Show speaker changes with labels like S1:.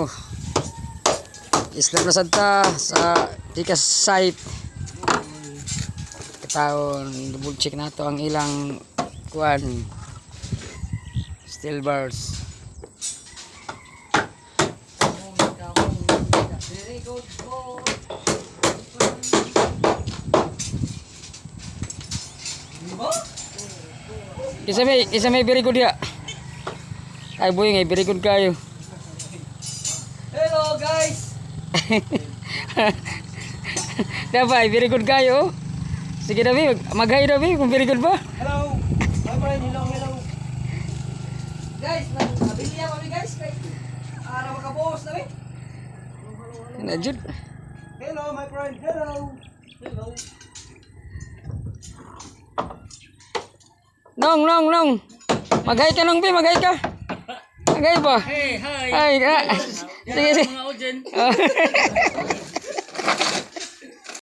S1: mo. Isla na sadta sa tikas site. Kataon double check na to ang ilang kuan steel bars. Isa may very good ya. Ay boy ngay very good kayo.
S2: Hello guys.
S1: Dapat very good kayo. Sige Dabi, mag-hi Dabi kung very good ba.
S2: Hello. My friend, hello. Guys, nabiliya kami guys kay ara makabuhos na
S1: Najud.
S2: Hello my friend. Hello.
S1: Nong. Mag-hi ka nong Bi, mag-hi ka. Mag-hi ba?
S2: Hey, hi.
S1: Ay, sige.
S2: Mga audience.